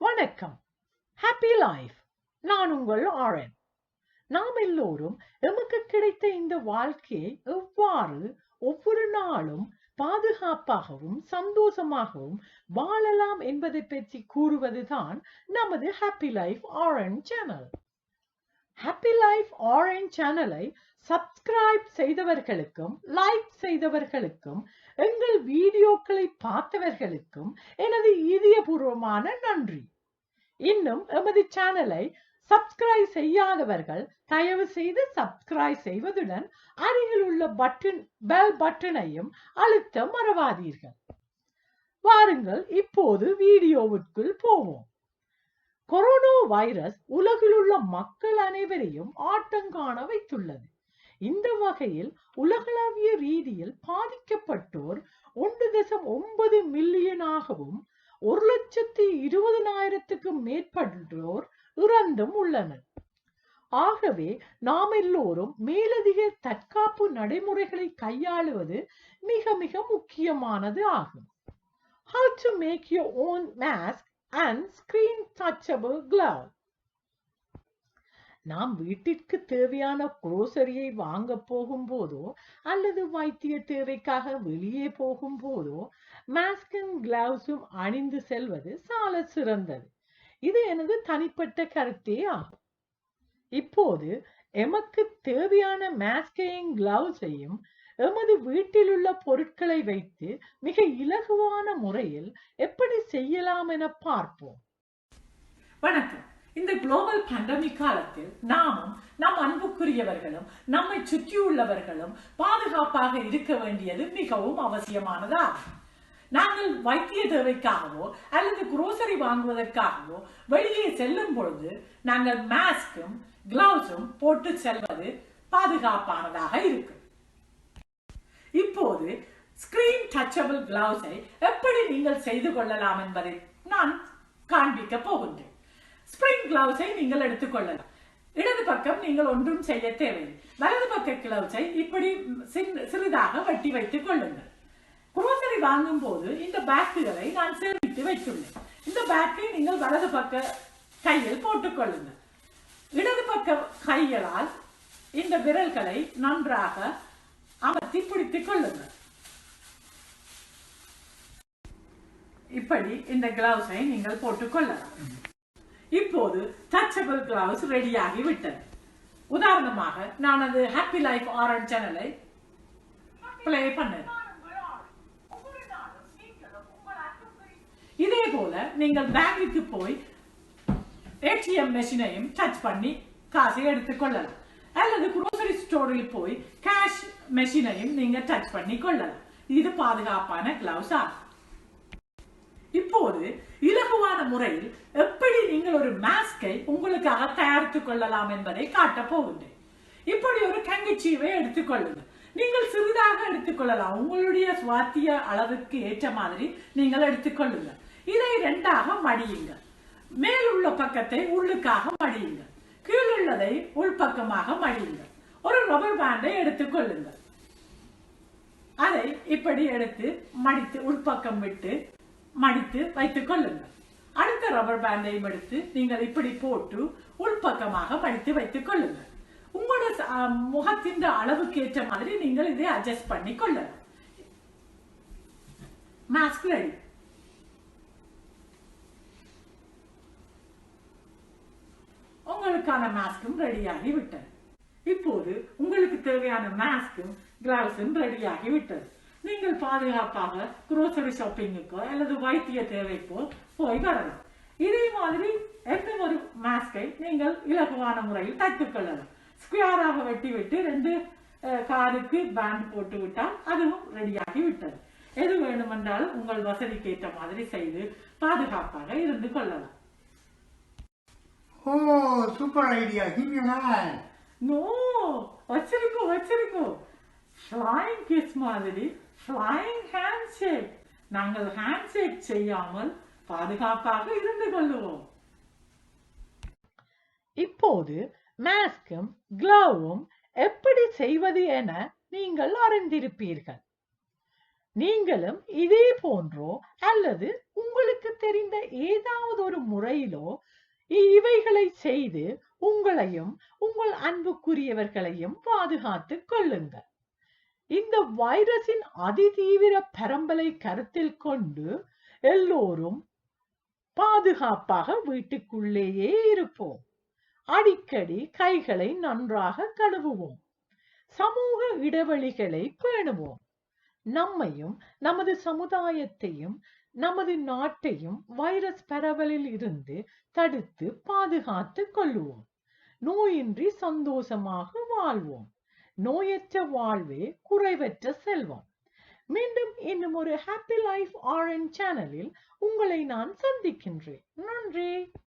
வணக்கம். Happy life. நான் உங்கள் ஆரன். நாம் எல்லோரும் எமக்கு கிடைத்த இந்த வாழ்க்கையை எவ்வாறு ஒவ்வொரு நாளும் பாதுகாப்பாகவும் சந்தோஷமாகவும் வாழலாம் என்பதை பற்றி கூறுவதுதான் நமது ஹாப்பி லைஃப் ஆரன் சேனல். ஹாப்பி லைஃப் ஆரன் சேனலை சப்ஸ்கிரைப் செய்தவர்களுக்கும் லைக் செய்தவர்களுக்கும் எங்கள் வீடியோக்களை பார்த்தவர்களுக்கும் எனது இதயபூர்வமான நன்றி. இன்னும் எமது சேனலை சப்ஸ்கிரைப் செய்யாதவர்கள் தயவு செய்து சப்ஸ்கிரைப் செய்வதுடன் அருகில் உள்ள பெல் பட்டனையும் அழுத்த மறவாதீர்கள். வாருங்கள் இப்போது வீடியோவுக்குள் போவோம். கொரோனா வைரஸ் உலகில் உள்ள மக்கள் அனைவரையும் ஆட்டங்காண வைத்துள்ளது. இந்த வகையில் உலகளாவிய ரீதியில் பாதிக்கப்பட்டோர் 1.9 மில்லியனாகவும் 1,20,000க்கும் மேற்பட்டோர் இறந்தும் உள்ளனர். ஆகவே நாம் எல்லோரும் மேலதிக தற்காப்பு நடைமுறைகளை கையாளுவது மிக மிக முக்கியமானது ஆகும். How to make your own mask and screen touchable glove. நாம் வீட்டிற்கு தேவையான குரோசரியை வாங்க போகும்போதோ அல்லது வைத்திய தேவைக்காக வெளியே போகும்போதோ மாஸ்கும் கிளவுஸும் அணிந்து செல்வது சால சிறந்தது. இது எனது தனிப்பட்ட கருத்தே ஆகும். இப்போது எமக்கு தேவையான மாஸ்கையும் கிளவுஸையும் எமது வீட்டில் உள்ள பொருட்களை வைத்து மிக இலகுவான முறையில் எப்படி செய்யலாம் என பார்ப்போம். வணக்கம். இந்த குளோபல் பேண்டமிக் காலத்தில் நாமும் நம் அன்புக்குரியவர்களும் நம்மை சுற்றியுள்ளவர்களும் பாதுகாப்பாக இருக்க வேண்டியது மிகவும் அவசியமானதாகும். நாங்கள் வைத்திய தேவைக்காகவோ அல்லது குரோசரி வாங்குவதற்காகவோ வெளியே செல்லும் பொழுது நாங்கள் மாஸ்கும் கிளவுஸும் போட்டு செல்வது பாதுகாப்பானதாக இருக்கும். இப்போது ஸ்கிரீன் டச்சபிள் கிளவுஸை எப்படி நீங்கள் செய்து கொள்ளலாம் என்பதை நான் காண்பிக்க போகின்றேன். ஸ்பிரிங் கிளவுஸை நீங்கள் எடுத்துக்கொள்ளலாம். இடது பக்கம் நீங்கள் ஒன்றும் செய்ய தேவையில்லை. வலது பக்க கிளவுஸை இப்படி சிறிதாக வெட்டி வைத்துக் கொள்ளுங்கள். குரோசரி வாங்கும் போது இந்த பேக்குகளை நான் சேமித்து வைத்துள்ளேன். இந்த பேக்கை நீங்கள் வலது பக்க கையில் போட்டுக் கொள்ளுங்கள். இடது பக்க கைகளால் இந்த விரல்களை நன்றாக அமர்த்தி பிடித்துக் கொள்ளுங்கள். இப்படி இந்த கிளவுஸை நீங்கள் போட்டுக் கொள்ளலாம். இப்போது டச்சபிள் கிளவுஸ் ரெடியாகி விட்டது. உதாரணமாக நான் அது ஹாப்பி லைஃப் ஆரன் சேனலை பிளே பண்ணேன். இதே போல நீங்கள் பேங்குக்கு போய் ஏடிஎம் மெஷினையும் டச் பண்ணி காசை எடுத்துக் கொள்ளலாம். அல்லது குரோசரி ஸ்டோரில் போய் கேஷ் மெஷினையும் நீங்க டச் பண்ணி கொள்ளலாம். இது பாதுகாப்பான கிளவுஸ் ஆகும். இப்போது இலகுவான முறையில் எப்படி நீங்கள் ஒரு மாஸ்கை உங்களுக்காக தயாரித்துக் கொள்ளலாம் என்பதை காட்டப் போகின்றேன். இப்படி ஒரு கங்கச்சீவை எடுத்துக்கொள்ளுங்கள். நீங்கள் சிறிதாக எடுத்துக்கொள்ளலாம். உங்களுடைய சுவாத்திய அளவுக்கு ஏற்ற மாதிரி நீங்கள் எடுத்துக்கொள்ளுங்கள். இதை இரண்டாக மடியுங்கள். மேலுள்ள பக்கத்தை உள்ளுக்காக மடியுங்கள். கீழுள்ளதை உள்பக்கமாக மடியுங்கள். ஒரு ரப்பர் பேண்டை எடுத்துக்கொள்ளுங்கள். அதை இப்படி எடுத்து மடித்து உள்பக்கம் விட்டு மடித்து வைத்துக் கொள்ளுங்கள். அடுத்த ரப்பர் பேண்டையும் எடுத்து நீங்கள் இப்படி போட்டு உள்பக்கமாக மடித்து வைத்துக் கொள்ளுங்கள். உங்களோட முகத்தின் அளவுக்கு ஏற்ற மாதிரி நீங்கள் இதை அட்ஜஸ்ட் பண்ணி கொள்ளலாம். Mask ready. உங்களுக்கான மாஸ்கும் ரெடியாகி விட்டது. இப்போது உங்களுக்கு தேவையான மாஸ்கும் கிளவுஸும் ரெடியாகி விட்டது. நீங்கள் பாதுகாப்பாக குரோசரி ஷாப்பிங்குக்கோ அல்லது வைத்திய தேவைக்கோ போய் வரலாம். இதே மாதிரி எந்த ஒரு மாஸ்கை நீங்கள் இலகுவான முறையில் தைத்துக் கொள்ளலாம். ஸ்கொயராக வெட்டி விட்டு 2 காருக்கு பேண்ட் போட்டு விட்டால் அதுவும் ரெடியாகி விட்டது. எது வேண்டுமென்றாலும் உங்கள் வசதிக்கு ஏற்ற மாதிரி செய்து பாதுகாப்பாக இருந்து கொள்ளலாம். Oh, super idea. Give me a hand. No, வச்சிருக்கோம். ஃப்ளைங் கிஸ் மாதிரி ஃப்ளைங் ஹேண்ட்ஷேக். நாங்கள் ஹேண்ட்ஷேக் செய்யாமல் பாதுகாப்பாக இருந்து கொள்ளுவோம். இப்போது மாஸ்கும் கிளவும் எப்படி செய்வது என நீங்கள் அறிந்திருப்பீர்கள். நீங்களும் இதே போன்றோ அல்லது உங்களுக்கு தெரிந்த ஏதாவது ஒரு முறையிலோ இவைகளை செய்து உங்களையும் உங்கள் அன்புக்குரியவர்களையும் பாதுகாத்துக் கொள்ளுங்கள். இந்த வைரஸின் அதிதீவிர பரம்பலை கருத்தில் கொண்டு எல்லோரும் பாதுகாப்பாக வீட்டுக்குள்ளேயே இருப்போம். அடிக்கடி கைகளை நன்றாக கழுவுவோம். சமூக இடைவெளிகளை பேணுவோம். நம்மையும் நமது சமுதாயத்தையும் நமது நாட்டையும் வைரஸ் பரவலில் இருந்து தடுத்து பாதுகாத்துக் கொள்ளுவோம். நோயின்றி சந்தோஷமாக வாழ்வோம். நோயற்ற வாழ்வே குறைவற்ற செல்வம். மீண்டும் இன்னும் ஒரு ஹாப்பி லைஃப் ஆரஞ்ச் சேனலில் உங்களை நான் சந்திக்கின்றேன். நன்றி.